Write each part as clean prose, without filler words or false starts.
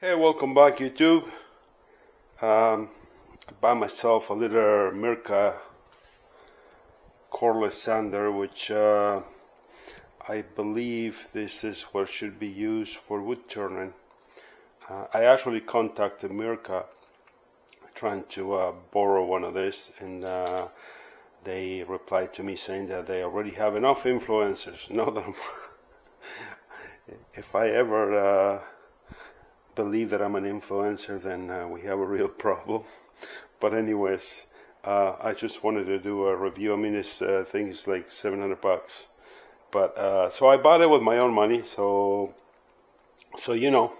Hey, welcome back YouTube. I bought myself a little Mirka cordless sander, which I believe this is what should be used for wood turning. I actually contacted Mirka trying to borrow one of this, and they replied to me saying that they already have enough influencers. Now that if I ever believe that I'm an influencer, then we have a real problem. But anyways, I just wanted to do a review. I mean, this thing is like $700, but so I bought it with my own money, so you know,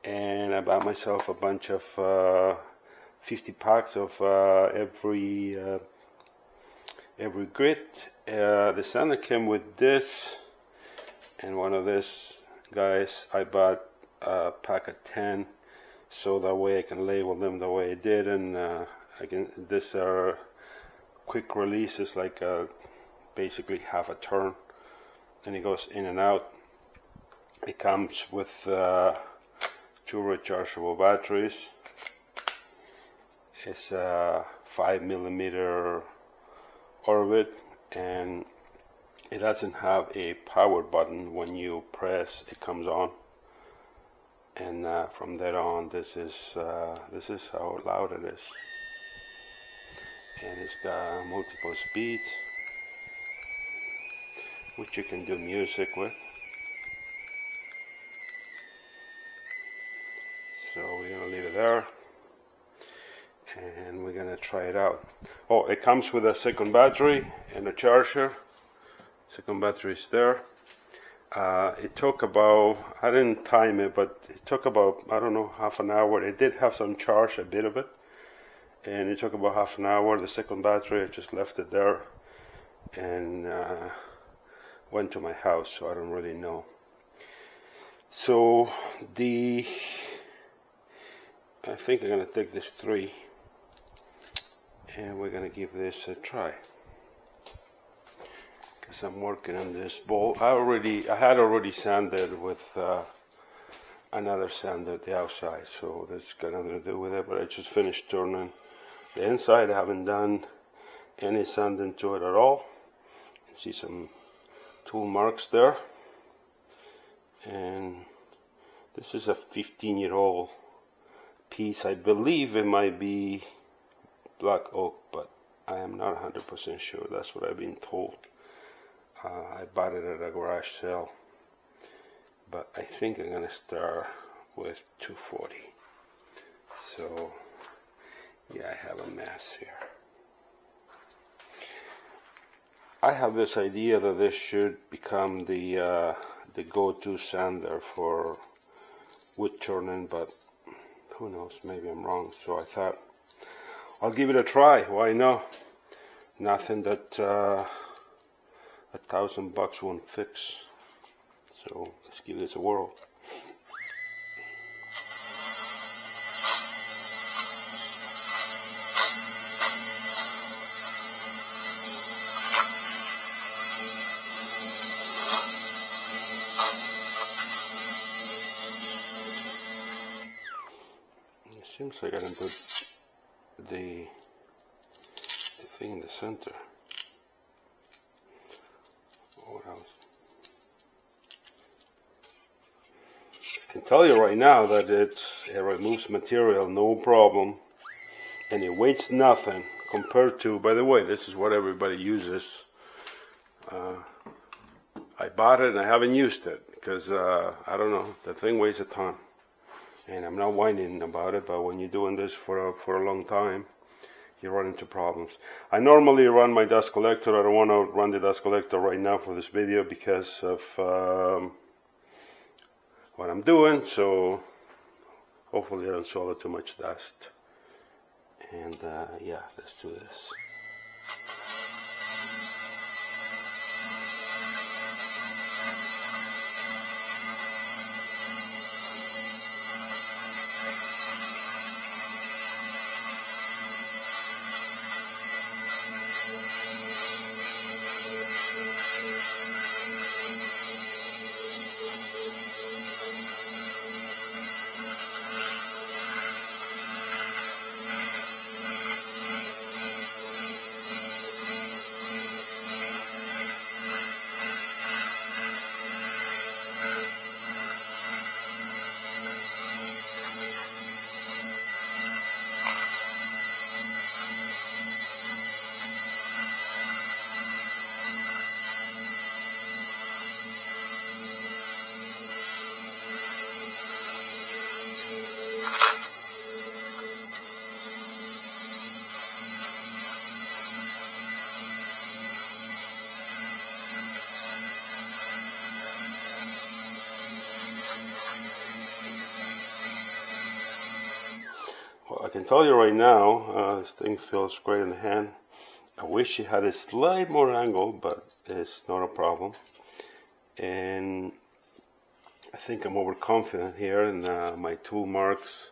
and I bought myself a bunch of 50 packs of every grit. The sander came with this and one of this, guys. I bought a pack of 10, so that way I can label them the way I did, and these are quick releases, like basically half a turn, and it goes in and out. It comes with 2 rechargeable batteries. It's a 5mm orbit, and it doesn't have a power button. When you press, it comes on. And from there on, this is how loud it is, and it's got multiple speeds, which you can do music with. So we're gonna leave it there, and we're gonna try it out. Oh, it comes with a second battery and a charger. Second battery is there. It took about, I didn't time it, but it took about, I don't know, half an hour. It did have some charge, a bit of it, and it took about half an hour. The second battery, I just left it there and went to my house, so I don't really know. So I think I'm gonna take this 3 and we're gonna give this a try. I'm working on this bowl. I had already sanded with another sander the outside, so that's got nothing to do with it. But I just finished turning the inside. I haven't done any sanding to it at all. You can see some tool marks there, and this is a 15-year-old piece. I believe it might be black oak, but I am not 100% sure. That's what I've been told. I bought it at a garage sale, but I think I'm gonna start with 240. So yeah, I have a mess here. I have this idea that this should become the go-to sander for wood turning, but who knows, maybe I'm wrong. So I thought I'll give it a try. Why not? Nothing that $1,000 won't fix. So let's give this a whirl. It seems like I didn't put the thing in the center. What else? I can tell you right now that it removes material no problem, and it weighs nothing compared to, by the way, this is what everybody uses. I bought it and I haven't used it because I don't know, the thing weighs a ton, and I'm not whining about it, but when you're doing this for a long time, you run into problems. I normally run my dust collector. I don't want to run the dust collector right now for this video because of what I'm doing, so hopefully I don't swallow too much dust. And yeah, let's do this. can tell you right now, this thing feels great in the hand. I wish it had a slight more angle, but it's not a problem. And I think I'm overconfident here in my tool marks.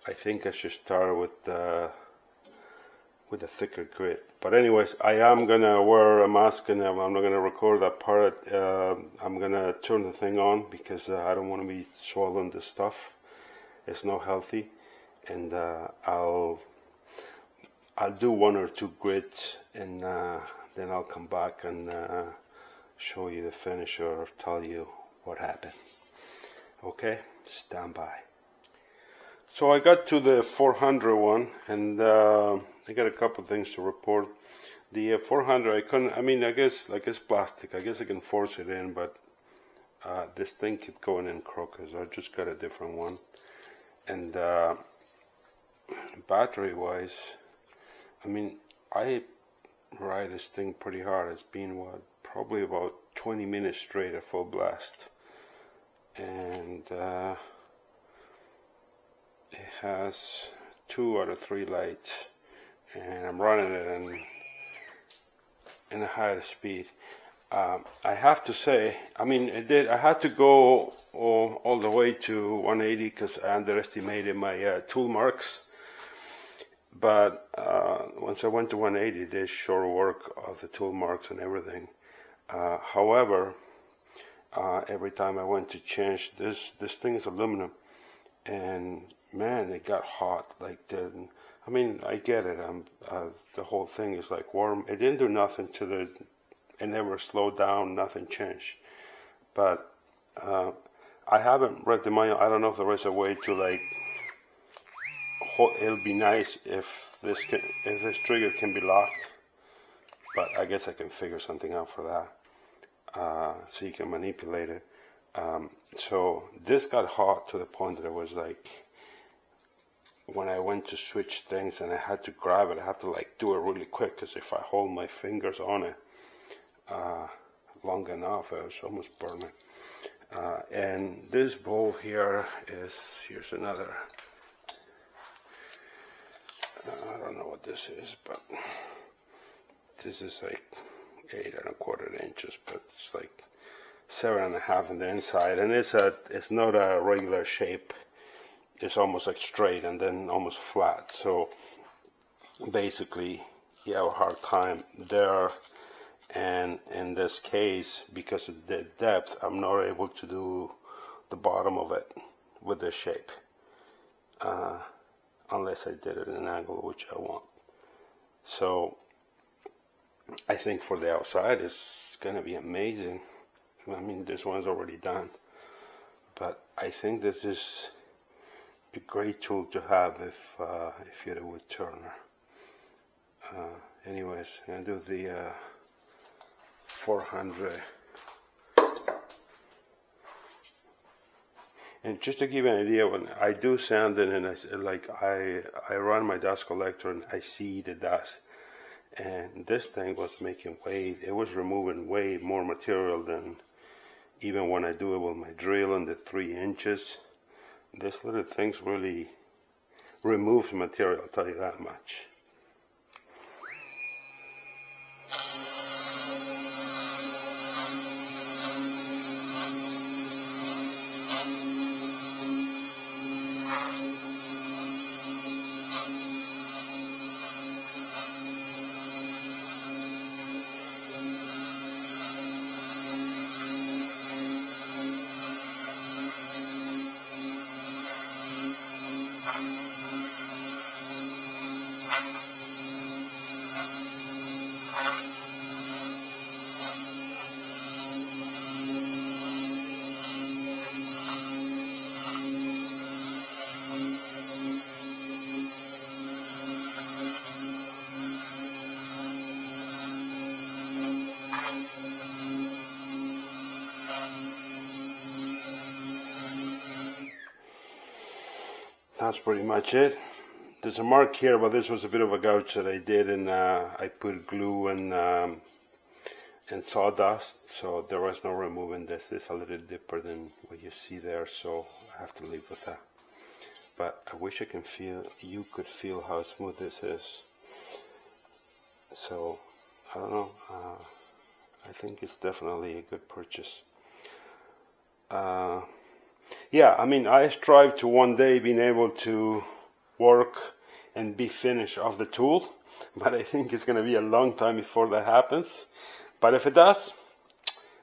I think I should start with a thicker grit. But anyways, I am gonna wear a mask and I'm not gonna record that part. I'm gonna turn the thing on because I don't want to be swallowing this stuff. It's not healthy, and I'll do 1 or 2 grits, and then I'll come back and show you the finish or tell you what happened. Okay, stand by. So I got to the 400 one, and I got a couple things to report. The 400, I couldn't. I mean, I guess like it's plastic. I guess I can force it in, but this thing kept going in crooked. So I just got a different one. And battery-wise, I mean, I ride this thing pretty hard. It's been probably about 20 minutes straight at full blast, and it has 2 out of 3 lights, and I'm running it in a higher speed. I have to say, I mean, I had to go all the way to 180 because I underestimated my tool marks. But once I went to 180, it did sure work of the tool marks and everything. However, every time I went to change this thing is aluminum, and man, it got hot. Like I mean, I get it. The whole thing is like warm. It didn't do nothing to the. It never slowed down. Nothing changed. But I haven't read the manual. I don't know if there is a way to like. It'll be nice if this trigger can be locked, but I guess I can figure something out for that, so you can manipulate it. So this got hot to the point that it was like, when I went to switch things and I had to grab it, I had to like do it really quick, because if I hold my fingers on it long enough, I was almost burning. And this bowl here's another. I don't know what this is, but this is like 8 1/4 inches, but it's like 7 1/2 on the inside, and it's not a regular shape. It's almost like straight and then almost flat. So basically, you have a hard time there. And in this case, because of the depth, I'm not able to do the bottom of it with this shape. Unless I did it in an angle which I want. So I think for the outside it's gonna be amazing. I mean, this one's already done, but I think this is a great tool to have if you're a wood turner. Anyways, I'm gonna do the 400. And just to give you an idea, when I do sanding and I run my dust collector and I see the dust, and this thing was it was removing way more material than even when I do it with my drill and the 3 inches. This little thing's really removes material, I'll tell you that much. That's pretty much it. There's a mark here, but this was a bit of a gouge that I did, and I put glue and sawdust, so there was no removing this. This is a little deeper than what you see there, so I have to leave with that. but I wish you could feel how smooth this is. So I don't know, I think it's definitely a good purchase. Yeah, I mean, I strive to one day being able to work and be finished off the tool, but I think it's going to be a long time before that happens. But if it does,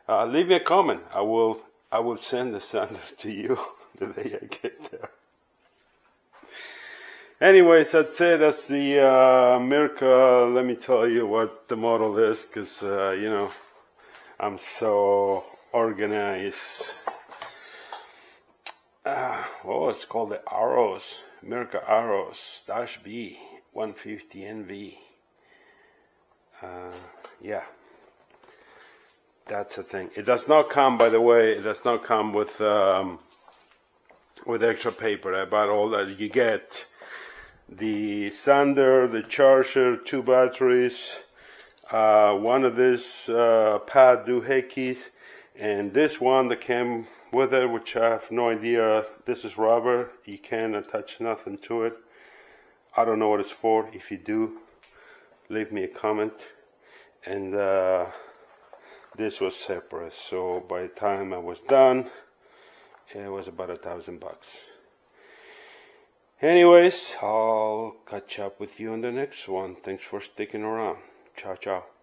leave me a comment. I will send the sander to you the day I get there. Anyways, that's it. That's the Mirka. Let me tell you what the model is, because you know, I'm so organized. Oh, it's called the Mirka Aros-B 150 NV. Yeah, that's the thing. It does not come, by the way, it does not come with extra paper. I bought all that. You get the sander, the charger, 2 batteries, one of this pad doohickeys, and this one that came with it, which I have no idea. This is rubber. You can't attach nothing to it. I don't know what it's for. If you do, leave me a comment. And this was separate. So by the time I was done, it was about $1,000. Anyways, I'll catch up with you on the next one. Thanks for sticking around. Ciao, ciao.